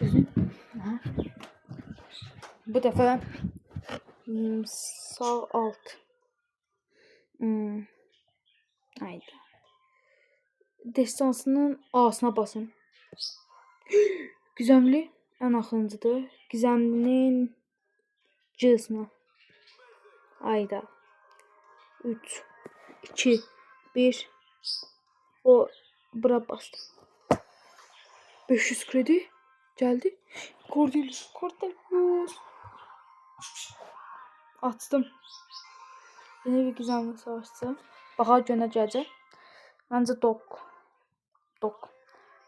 Gözün. Bu defa sağ alt. Haydi. Destansının A'sına basın. Gizemli en axırıncıdır. Gizemlinin C'sına. Hayda. 3, 2, 1. O bura bastım. 500 kredi geldi. Cordelius. Açtım. Yine bir güzellik savaşçı. Baxa gönə gələcək. Məncə dok.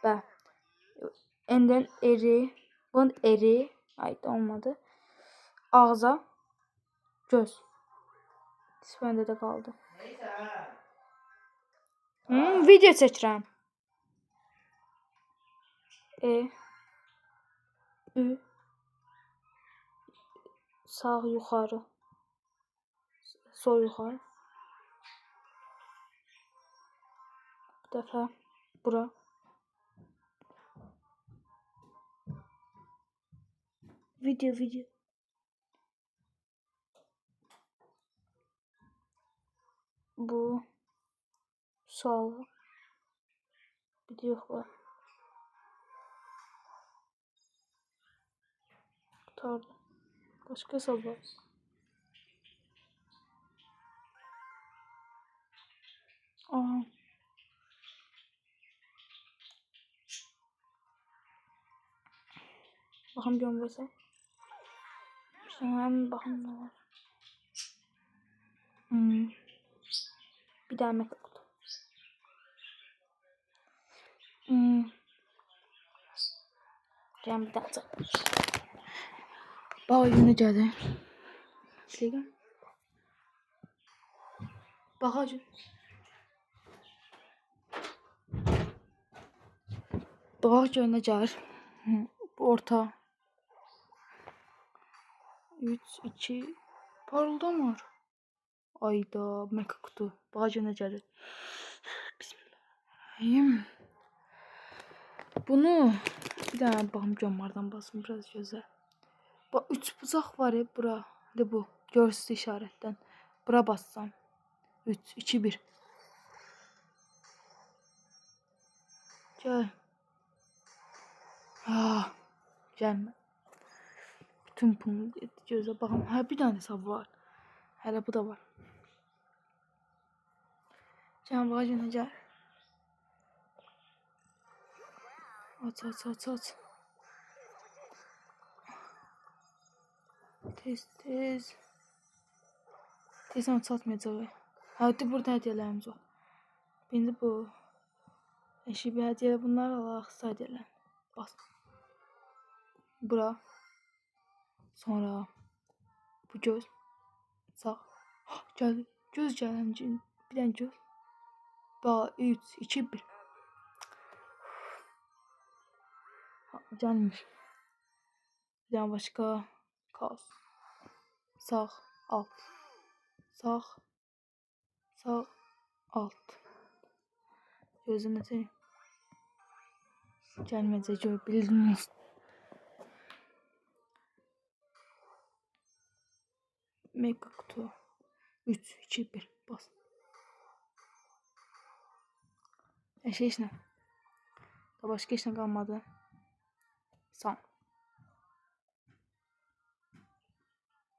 Və enden eri. Bunun eri. Haydi olmadı. Ağza. Göz. Bende de kaldı. Video çəkirəm. Ü. Sağ yukarı. Sol yukarı. Bu defa bura. Video. Bu sol. Bir de yok var. Kurtardı. Başka hesap var. Aa. Bakın gömlese. Hemen bakın ne var. Bir daha mektup. Gel bir daha. Bak yine geldi. Şuraya. Bak acı. Bak yine gelir. Orta. 3, 2. Parıldamır. Ayda meka kutu. Bak yine gelir. Bismillahirrahmanirrahim. Bunu bir daha bakım gömmardan basın biraz gözə. Bak 3 buzaq var ya bura. De bu. Görsün işaretten. Bura bassam. 3, 2, 1. Gel. Gelme. Bütün pulunu göze bakın. Ha bir tane hesap var. Hele bu da var. Gel bagajına gel. Aç. Tez. Tezden satmayacaq. Hadi burada hədiyələrimiz var. Birinci bu. Eşi bir hədiyyə bunlar alaq hədiyələr. Bas. Bura. Sonra bu göz. Sağ. Geldi. Göz gələn. Bir dənə göz. Bax 3, 2, 1. Gelmiş. Bir dənə başqa. Kaos. Sağ. Alt. Sağ. Alt. Gözünü seveyim. Gelmeyecek gör bildiniz. Mega kutu. 3, 2, 1. Bas. Eşeğine. Başka işine kalmadı. Son.